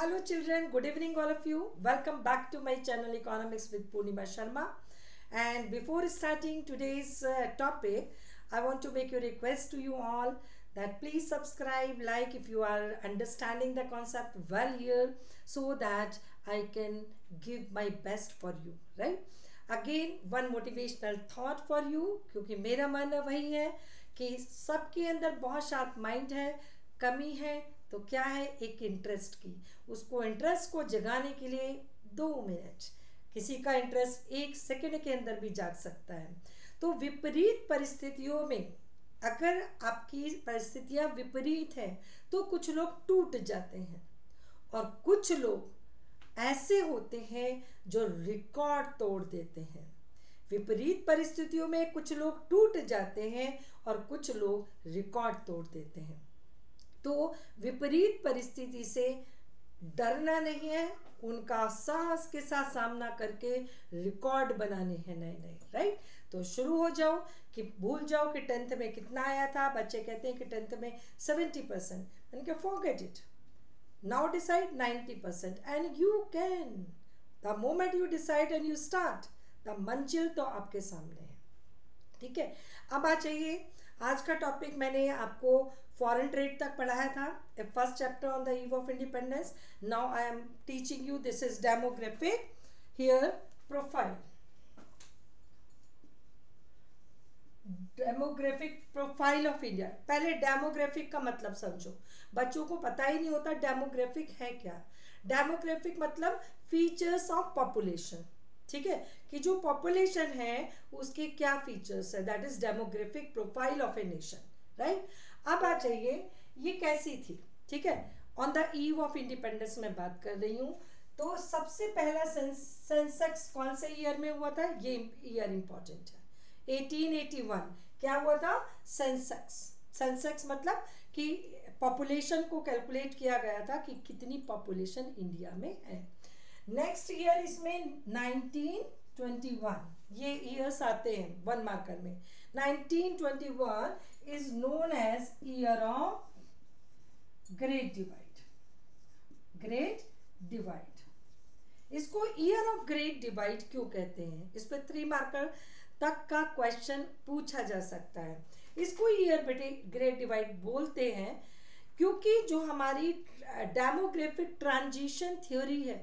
Hello children, good evening all of you. Welcome back to my channel Economics with Purnima Sharma. And before starting today's topic, I want to make a request to you all that please subscribe, like if you are understanding the concept well here, so that I can give my best for you, right? Again, one motivational thought for you, क्योंकि मेरा मानना वही है कि सबके अंदर बहुत sharp mind है, कमी है तो क्या है, एक इंटरेस्ट की। उसको इंटरेस्ट को जगाने के लिए 2 मिनट, किसी का इंटरेस्ट 1 सेकंड के अंदर भी जाग सकता है। तो विपरीत परिस्थितियों में अगर आपकी परिस्थितियां विपरीत हैं तो कुछ लोग टूट जाते हैं और कुछ लोग ऐसे होते हैं जो रिकॉर्ड तोड़ देते हैं। विपरीत परिस्थितियों में कुछ लोग टूट जाते हैं और कुछ लोग रिकॉर्ड तोड़ देते हैं। तो विपरीत परिस्थिति से डरना नहीं है, उनका साहस के साथ सामना करके रिकॉर्ड बनाने हैं नए नए, राइट। तो शुरू हो जाओ कि भूल जाओ कि 10th में कितना आया था। बच्चे कहते हैं कि 10th में 70%, मैंने कहा forget it, now decide 90% and you can. The moment you decide and you start, the मंजिल तो आपके सामने है, ठीक है। अब आ जाइए, आज का टॉपिक मैंने आपको फॉरेन ट्रेड तक पढ़ाया था, first chapter on the eve of independence. Now I am teaching you, this is demographic, here profile, demographic profile of India. पहले डेमोग्राफिक का मतलब समझो, बच्चों को पता ही नहीं होता डेमोग्राफिक है क्या। डेमोग्राफिक मतलब फीचर्स ऑफ पॉपुलेशन, ठीक है, कि जो पॉपुलेशन है उसके क्या फीचर्स है, that is demographic profile of a nation, right. अब आ जाइए, ये कैसी थी, ठीक है, on the eve of independence में बात कर रही हूँ। तो सबसे पहला सेंसेक्स कौन से ईयर में हुआ था, ये ईयर इंपॉर्टेंट है, 1881। क्या हुआ था, सेंसेक्स। सेंसेक्स मतलब कि पॉपुलेशन को कैलकुलेट किया गया था कि कितनी पॉपुलेशन इंडिया में है। नेक्स्ट ईयर इसमें 1921, ये ईयर्स आते हैं 1 मार्कर में। 1921 is known as year of great divide. Great divide, इसको ईयर ऑफ ग्रेट डिवाइड क्यों कहते हैं, इस पर 3 मार्कर तक का क्वेश्चन पूछा जा सकता है। इसको ईयर बेटे ग्रेट डिवाइड बोलते हैं क्योंकि जो हमारी डेमोग्राफिक ट्रांजिशन थ्योरी है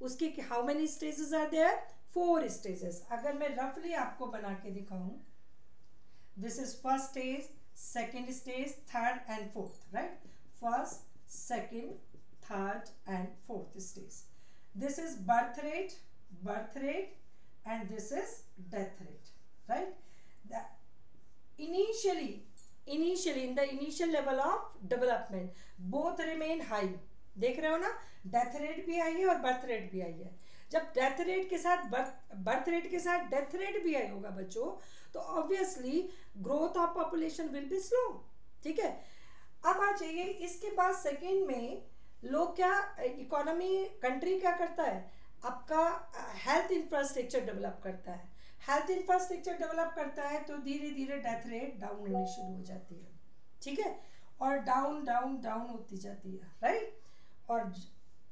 उसके how many stages are there, 4 stages. अगर मैं रफली आपको बना के दिखाऊं, this is first stage, second stage, third and fourth, right. First, second, third and fourth stage. This is birth rate and this is death rate, right. Initially in the initial level of development both remain high, देख रहे हो ना, death rate भी आई है और birth rate भी आई है। जब डेथ रेट के साथ बर्थ रेट के साथ डेथ रेट भी आई होगा बच्चों, तो obviously growth of population will be slow, ठीक है। अब आ जाइए, इसके बाद सेकेंड में लोग क्या, इकोनॉमी कंट्री क्या करता है, आपका हेल्थ इंफ्रास्ट्रक्चर डेवलप करता है। हेल्थ इंफ्रास्ट्रक्चर डेवलप करता है तो धीरे धीरे डेथ रेट डाउन होनी शुरू हो जाती है, ठीक है, और डाउन डाउन डाउन होती जाती है, राइट। और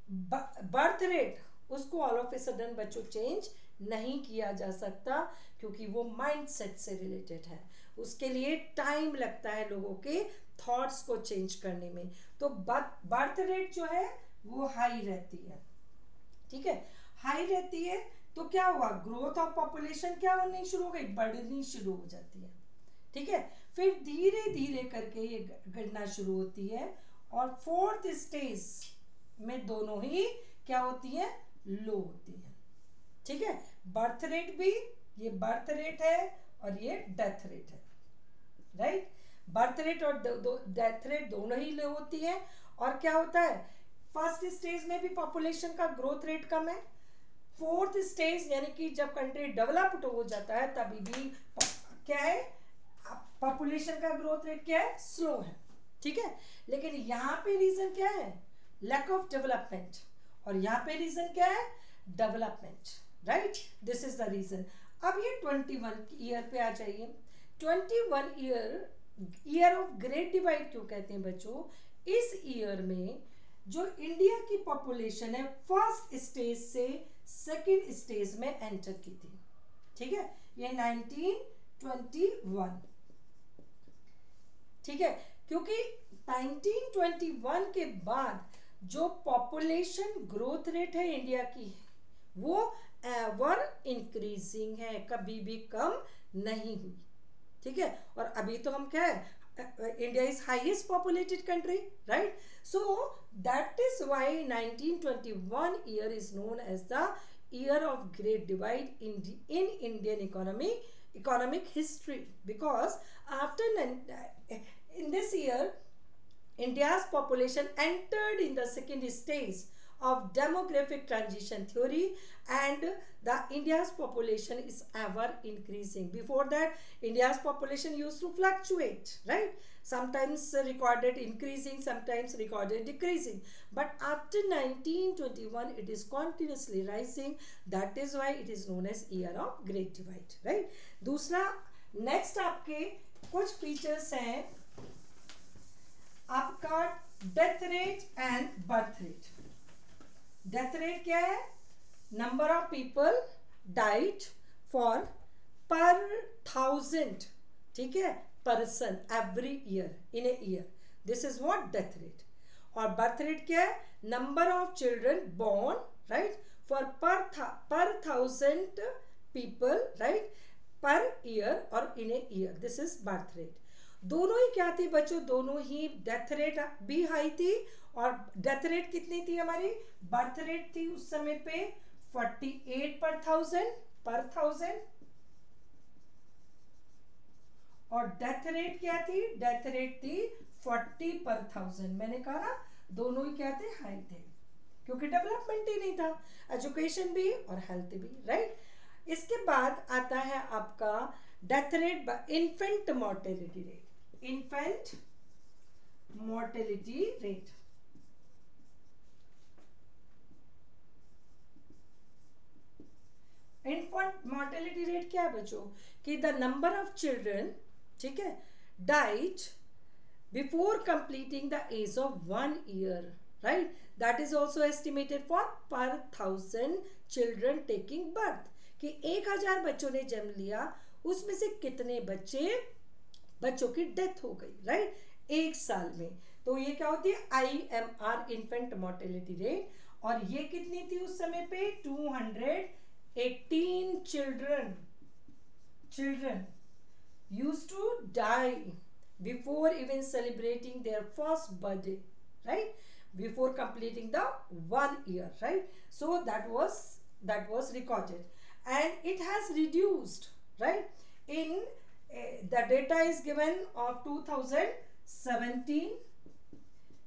बर्थ रेट उसको ऑल ऑफ ए सडन बच्चों चेंज नहीं किया जा सकता क्योंकि वो माइंडसेट से रिलेटेड है, उसके लिए टाइम लगता है लोगों के थॉट्स को चेंज करने में। तो बर्थ रेट जो है वो हाई रहती है, ठीक है, हाई रहती है। तो क्या हुआ, ग्रोथ ऑफ पॉपुलेशन क्या होनी शुरू हो गई, बढ़नी शुरू हो जाती है, ठीक है। फिर धीरे धीरे करके ये गिरना शुरू होती है और फोर्थ स्टेज में दोनों ही क्या होती है, लो होती है, ठीक है। बर्थ रेट भी, ये बर्थ रेट है और ये डेथ रेट है, राइट। बर्थ रेट और डेथ रेट दोनों ही लो होती है। और क्या होता है, फर्स्ट स्टेज में भी पॉपुलेशन का ग्रोथ रेट कम है, फोर्थ स्टेज यानी कि जब कंट्री डेवलप्ड हो जाता है तभी भी क्या है, पॉपुलेशन का ग्रोथ रेट क्या है, स्लो है, ठीक है। लेकिन यहाँ पे रीजन क्या है, लैक ऑफ डेवलपमेंट, और यहाँ पे रीजन क्या है, development, right. This is the reason. अब ये 21 ईयर पे आ जाइए। 21 ईयर ऑफ ग्रेट डिवाइड क्यों कहते हैं बच्चों, इस ईयर में जो इंडिया की पॉपुलेशन है फर्स्ट स्टेज से सेकंड स्टेज में एंटर की थी, ठीक है, ये 1921, ठीक है, क्योंकि 1921 के बाद जो पॉपुलेशन ग्रोथ रेट है इंडिया की वो एवर इंक्रीजिंग है, कभी भी कम नहीं हुई, ठीक है। और अभी तो हम क्या है, India is highest populated country, right? So that is why 1921 year is known as the year of great divide in Indian economic history, because after in this year India's population entered in the second stage of demographic transition theory, and the India's population is ever increasing. Before that India's population used to fluctuate, right? Sometimes recorded increasing, sometimes recorded decreasing, but after 1921 it is continuously rising. That is why it is known as year of great divide, right? दूसरा next आपके कुछ features हैं आपका death rate and birth rate. Death rate क्या है? Number of people died for per 1000, ठीक है, person every year in a year, this is what death rate. और बर्थ रेट क्या है? Number of children born, right, for per 1000 people, right, per year और in a year, this is birth rate. दोनों ही क्या थी बच्चों? दोनों ही डेथ रेट भी हाई थी, और डेथ रेट कितनी थी हमारी? बर्थ रेट थी उस समय पे 48 पर 1000, और डेथ रेट क्या थी? डेथ रेट थी 40 पर 1000। मैंने कहा ना दोनों ही क्या थे? हाई थे, क्योंकि डेवलपमेंट ही नहीं था, एजुकेशन भी और हेल्थ भी, राइट। इसके बाद आता है आपका death rate, infant mortality rate. Infant mortality rate, infant mortality rate क्या है बच्चों? कि द नंबर ऑफ चिल्ड्रन, ठीक है, died before completing the age of 1 year, right, that is also estimated for per 1000 children taking birth, कि 1000 बच्चों ने जन्म लिया, उसमें से कितने बच्चों की डेथ हो गई, राइट, एक साल में। तो ये क्या होती है? IMR, infant mortality rate. और ये कितनी थी उस समय पे? 218 children used to die before even celebrating their first birthday, right, before completing the 1 year, right? So that was recorded, and it has reduced, right? In the data is given of 2017,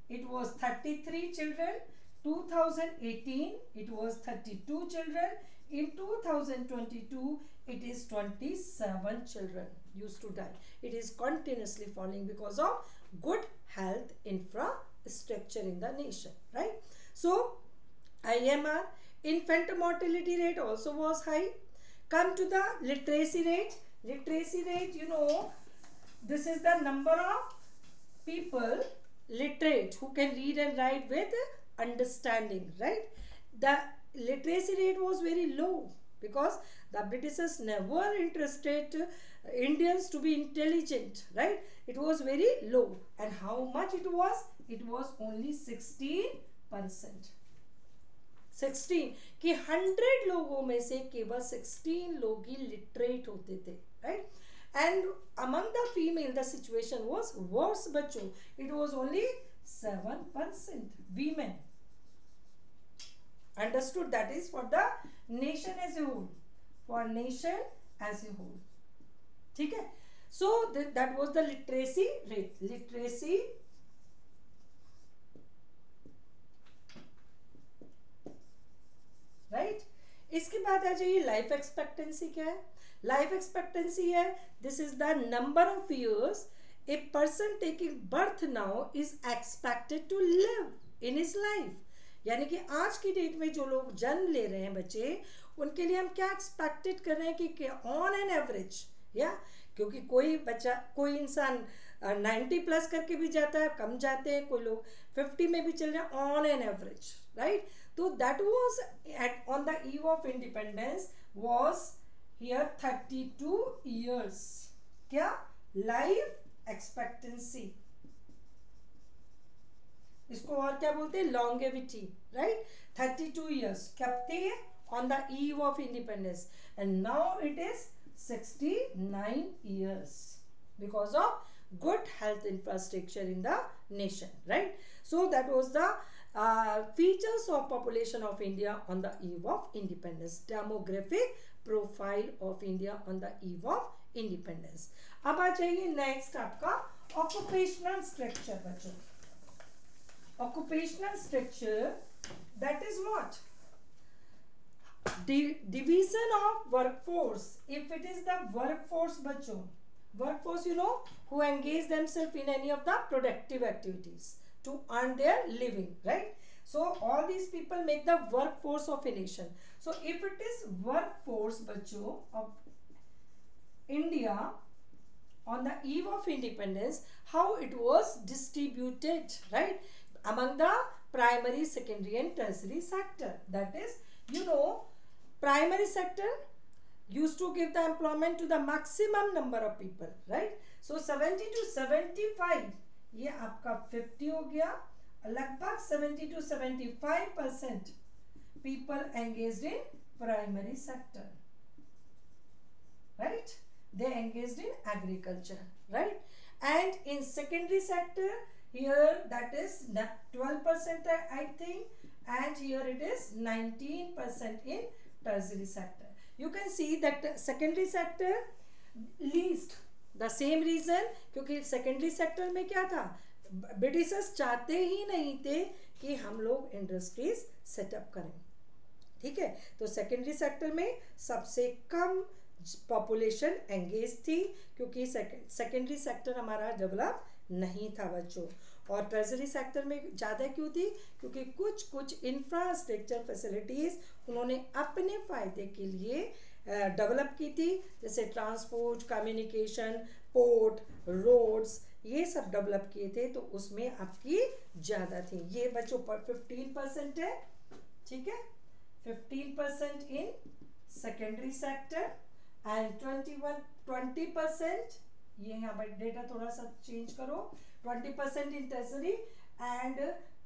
it was 33 children. 2018 it was 32 children. In 2022 it is 27 children used to die. It is continuously falling because of good health infrastructure in the nation, right? So IMR, infant mortality rate, also was high. Come to the literacy rate. Literacy rate, you know, this is the number of people literate who can read and write with understanding, right? The literacy rate was very low because the Britishers never interested Indians to be intelligent, right? It was very low. And how much it was? It was only 16%. 16, कि 100 लोगों में से केवल 16 लोग ही literate होते थे, right? And among the female the situation was worse बच्चों, it was only 7% women. Understood? That is for the nation as a whole, for nation as a whole, ठीक है? So that was the literacy rate. Literacy right. इसके बाद आ जाइए life expectancy. क्या है life expectancy? है this is the number of years a person taking birth now is expected to live in his life. यानी कि आज की डेट में जो लोग जन्म ले रहे हैं बच्चे, उनके लिए हम क्या एक्सपेक्टेड कर रहे हैं कि ऑन एन एवरेज, या क्योंकि कोई बच्चा, कोई इंसान 90 प्लस करके भी जाता है, कम जाते हैं, कोई लोग 50 में भी चल जाए ऑन एन एवरेज, राइट। तो that was at on the eve of independence was here 32 years, क्या लाइफ एक्सपेक्टेंसी, इसको और क्या बोलते हैं, लॉन्गेविटी, राइट। 32 ईयर्स कब थे on the eve of independence, and now it is 69 years because of good health infrastructure in the nation, right? So that was the features of population of India on the eve of independence, demographic profile of India on the eve of independence. अब आ जाइए next आपका occupational structure बच्चों। occupational structure, that is what? Division of workforce. If it is the workforce बच्चों, workforce you know who engage themselves in any of the productive activities to earn their living, right? So all these people make the workforce of a nation. So if it is workforce बच्चों of India on the eve of independence, how it was distributed, right, among the primary, secondary and tertiary sector. That is, you know, primary sector used to give the employment to the maximum number of people, right? So 70 to 75 ये आपका 50 हो गया, लगभग 70 to 75% people engaged in primary sector, right? They engaged in agriculture, right? And in secondary sector, here that is 12% I think, and here it is 19% in tertiary sector. You can see that secondary sector least, the same reason, क्योंकि secondary sector में क्या था, Britishers चाहते ही नहीं थे कि हम लोग इंडस्ट्रीज सेटअप करें, ठीक है। तो सेकेंडरी सेक्टर में सबसे कम पॉपुलेशन एंगेज थी, क्योंकि सेकेंडरी सेक्टर हमारा डेवलप नहीं था बच्चों। और ट्रेजरी सेक्टर में ज़्यादा क्यों थी, क्योंकि कुछ इंफ्रास्ट्रक्चर फैसिलिटीज़ उन्होंने अपने फ़ायदे के लिए डेवलप की थी, जैसे ट्रांसपोर्ट, कम्युनिकेशन, पोर्ट, रोड्स, ये सब डेवलप किए थे, तो उसमें आपकी ज़्यादा थी। ये बच्चों पर 15% है, ठीक है, 15% इन सेकेंडरी सेक्टर एंड 20%, ये यहाँ पर डेटा थोड़ा सा चेंज करो, 20% in tertiary, and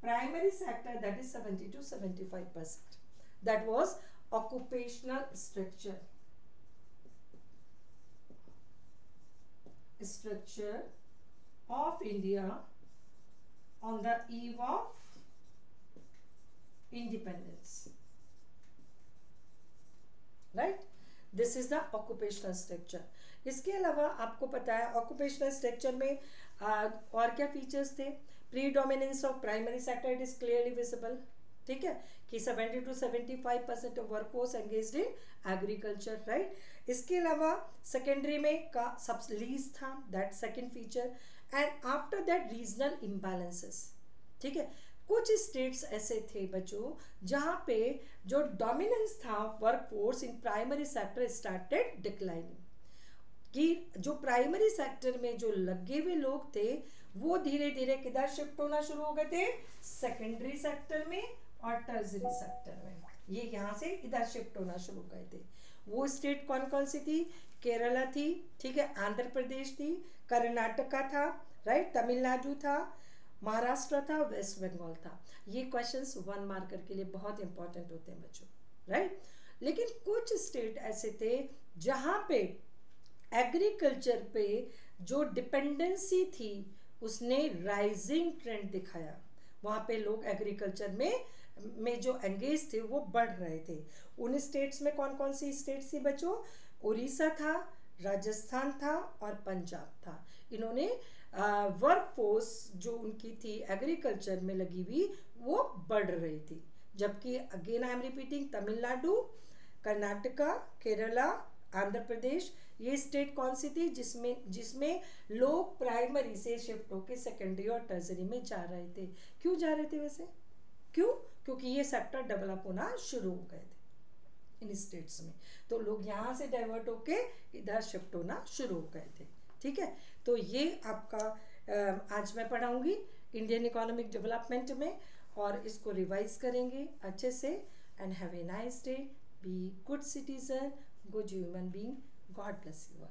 primary sector, that is 70 to 75%. That was occupational structure of India on the eve of independence, right? This is the occupational structure. इसके अलावा आपको पता है ऑक्यूपेशनल स्ट्रक्चर में और क्या फीचर्स थे, predominance of primary sector, it is clearly visible, ठीक है, कि 70 to 75% of workforce engaged in agriculture, right. इसके अलावा सेकेंडरी में का सब लीज था, that second feature, and after that regional imbalances, ठीक है। कुछ स्टेट्स ऐसे थे बच्चों जहाँ पे जो डोमिनेंस था workforce in primary sector started declining, कि जो प्राइमरी सेक्टर में जो लगे हुए लोग थे वो धीरे धीरे किधर शिफ्ट होना शुरू हो गए थे, सेकेंडरी सेक्टर में और टर्शियरी सेक्टर में, ये यहाँ से इधर शिफ्ट होना शुरू हो गए थे। वो स्टेट कौन कौन सी थी, केरला थी, ठीक है, आंध्र प्रदेश थी, कर्नाटका था, राइट, तमिलनाडु था, महाराष्ट्र था, वेस्ट बंगाल था। ये क्वेश्चंस 1 मार्कर के लिए बहुत इंपॉर्टेंट होते हैं बच्चों, राइट। लेकिन कुछ स्टेट ऐसे थे जहाँ पे एग्रीकल्चर पे जो डिपेंडेंसी थी उसने राइजिंग ट्रेंड दिखाया, वहाँ पे लोग एग्रीकल्चर में जो एंगेज थे वो बढ़ रहे थे। उन स्टेट्स में कौन कौन सी स्टेट्स थी बच्चों, उड़ीसा था, राजस्थान था और पंजाब था। इन्होंने वर्कफोर्स जो उनकी थी एग्रीकल्चर में लगी हुई वो बढ़ रही थी, जबकि again I am repeating, Tamil Nadu, Karnataka, Kerala, Andhra Pradesh, ये स्टेट कौन सी थी जिसमें लोग प्राइमरी से शिफ्ट होकर सेकेंडरी और टर्सरी में जा रहे थे। क्यों जा रहे थे वैसे, क्यों, क्योंकि ये सेक्टर डेवलप होना शुरू हो गए थे इन स्टेट्स में, तो लोग यहाँ से डाइवर्ट होके इधर शिफ्ट होना शुरू हो गए थे, ठीक है, तो ये आपका आज मैं पढ़ाऊंगी इंडियन इकोनॉमिक डेवलपमेंट में, और इसको रिवाइज करेंगे अच्छे से। And have a nice day, be good citizen, good human being, God bless you all.